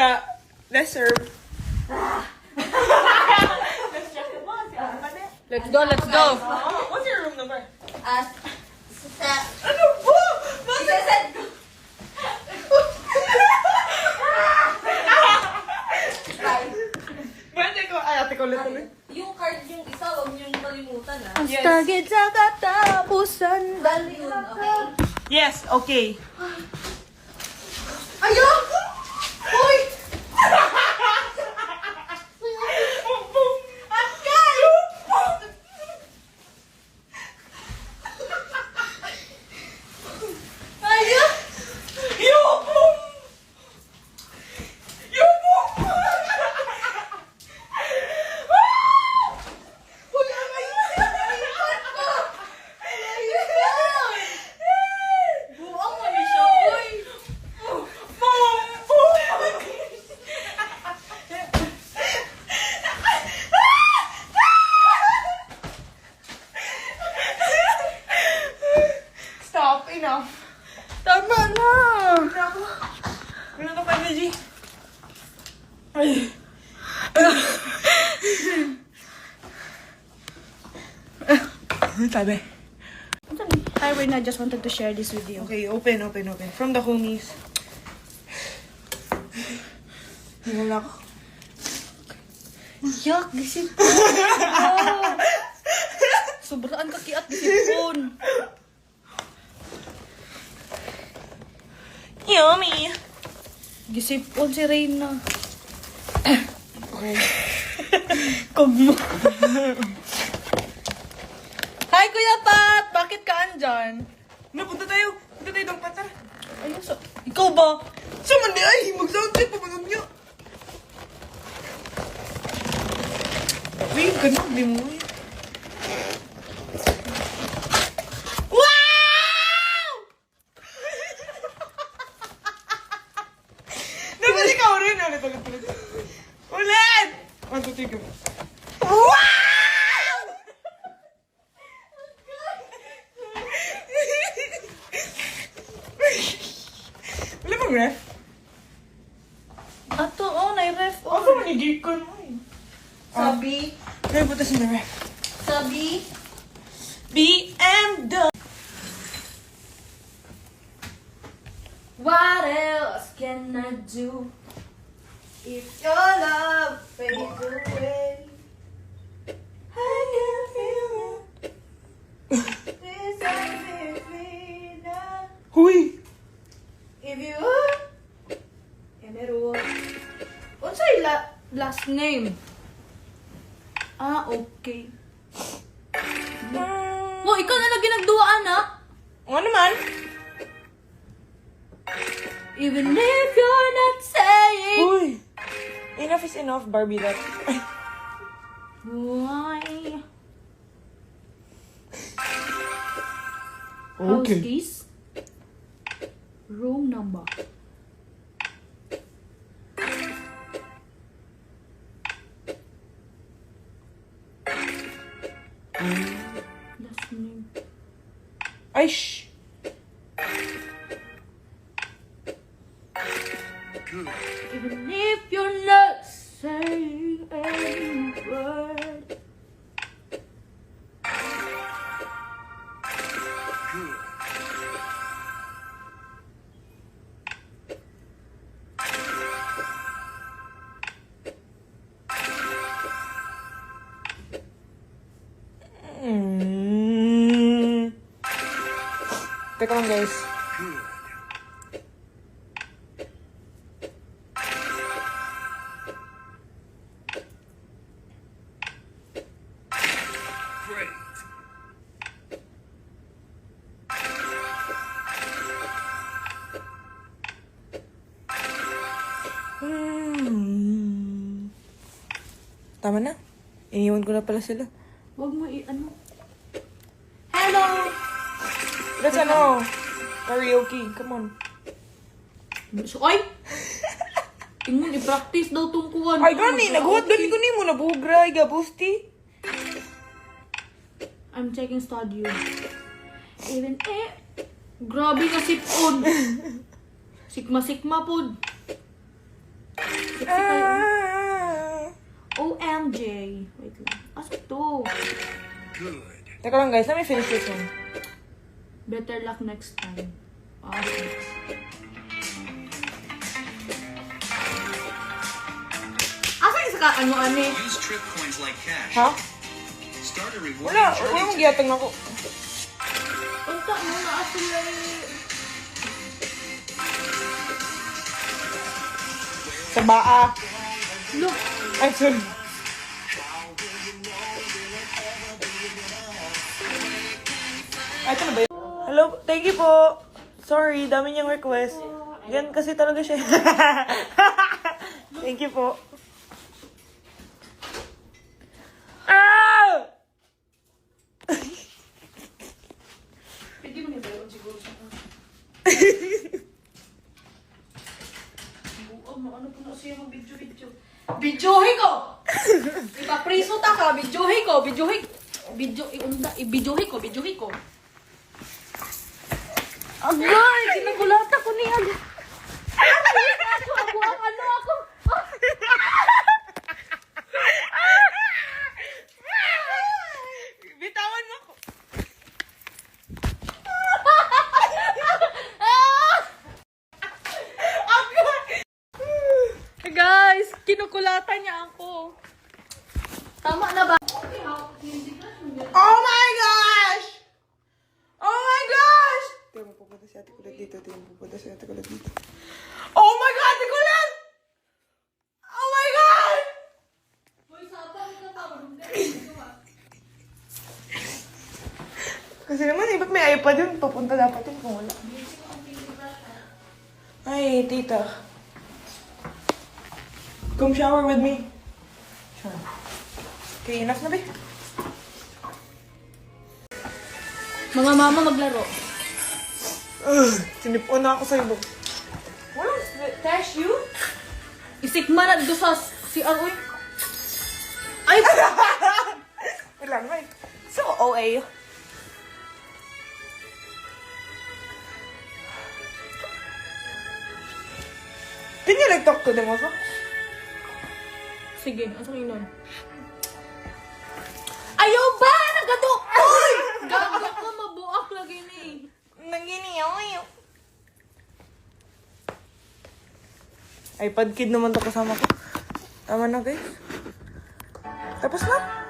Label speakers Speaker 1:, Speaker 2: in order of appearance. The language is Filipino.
Speaker 1: nga, let's serve.
Speaker 2: Let's go, let's go.
Speaker 1: What's your room number?
Speaker 3: Ano po? Isasad ko.
Speaker 1: Pwede ko, ay ate ko ulit.
Speaker 3: Yung card yung isa, huwag niyong kalimutan ah.
Speaker 1: Yes.
Speaker 2: Tagit sa katapusan.
Speaker 3: Bali yun, okay?
Speaker 1: Yes, okay.
Speaker 3: Ayoko! Uy! Buang mo ni siya, uy!
Speaker 1: Stop, enough.
Speaker 2: Tama na.
Speaker 1: Wala ka pa energy. Ay. Sabi.
Speaker 2: Hi, Rina. Just wanted to share this with you.
Speaker 1: Okay, open. From the homies. Wala ko.
Speaker 2: Yak, gisipon. Sobraan kakiat, gisipon.
Speaker 1: Yummy.
Speaker 2: Gisipon si Reyna.
Speaker 1: Okay.
Speaker 2: Kogmo. Hi, Kuya Pat! Bakit ka andyan?
Speaker 1: Punta tayo ng patar.
Speaker 2: Ayun, ikaw ba?
Speaker 1: Sa mandi ay, mag-soundcheck pa ba niya? Wait, ganun, di mo eh. Wow! Dapat ikaw rin. Ulit. Ulit! 1, 2, 3, go. Wow! Wala bang ref?
Speaker 2: Ato, nai-ref.
Speaker 1: Ako manigig ko mo eh.
Speaker 3: Sabi,
Speaker 1: Kaya butas na ref.
Speaker 3: sabi,
Speaker 1: BMW.
Speaker 3: what else can I do if your love fades away? I can feel it. This I feel now.
Speaker 1: Huy!
Speaker 3: If you Emeru.
Speaker 2: Unsay last name? Ah, okay. Mo, ikaw na lagi nagduaan, ha?
Speaker 1: O naman?
Speaker 2: Even if you're not saying
Speaker 1: Huy! Enough is enough, Barbie that.
Speaker 2: why. House keys. Room number. Last name.
Speaker 1: Ay, shh!
Speaker 2: Even if you're not saying a word.
Speaker 1: Teka lang, guys. Tama na. Iniwan ko na pala sila.
Speaker 2: Huwag mo ano. Hello!
Speaker 1: Let's karaoke. Come on.
Speaker 2: So, ay! Ingon, i-practice daw tungkuhan.
Speaker 1: Ay, gani. Naguhat gani ko ni mo. Nabugray, gabusti.
Speaker 2: I'm checking studio. Even grabe ka sipon. Sikma-sikma pod.
Speaker 3: OMG. Wait lang. Asa to?
Speaker 1: Teka lang guys, let me finish this one.
Speaker 3: Better luck next time. Okay. Asa yung saka ano?
Speaker 4: Use trip coins like cash.
Speaker 1: Ha?
Speaker 4: Start a rewarding
Speaker 1: Wala,
Speaker 4: journey
Speaker 1: wala mong
Speaker 4: today.
Speaker 1: giyatang ako.
Speaker 3: Unta mo na asa yung...
Speaker 1: Sa baa.
Speaker 3: Look!
Speaker 1: Ay, sorry. Ay, ito na ba yun? Hello, thank you po. Sorry, dami niyang request. Yan kasi talaga siya. Thank you po. Ah!
Speaker 3: Pwede mo niya siguro siya. Ano po na siya mag-video-video? Videohin ko! Ipapriso ta ka, videohin ko, videohin ko. Agay, ginagulata ko niya. Ako.
Speaker 1: Bitawan mo ko.
Speaker 2: Guys, kinukulatan niya ako.
Speaker 3: Tama na ba?
Speaker 1: Oh my gosh! Oh my gosh! Tingnan mo, pupunta si Ate Kulit dito. Oh my God, Ate Kulit! Oh my God! Kasi naman, ba't may iPad yun? Papunta dapat yun kung wala. Ay, tita. Come shower with me. Sure. Okay, enough na ba?
Speaker 3: Mga mama maglaro.
Speaker 1: Sinipon na ako sa ibo.
Speaker 3: Walang tissue? Isikma na dito sa CR. Uy. Ay!
Speaker 1: Ilan ba? So, OA. Can you like talk to them also?
Speaker 3: Sige, asa kayo nun? Ayaw ba? Naggadok! Uy! Gago ka, mabuak lagi ni.
Speaker 1: Nanginiyaw ngayon. iPad kid naman to kasama ko. Tama na guys. Tapos na.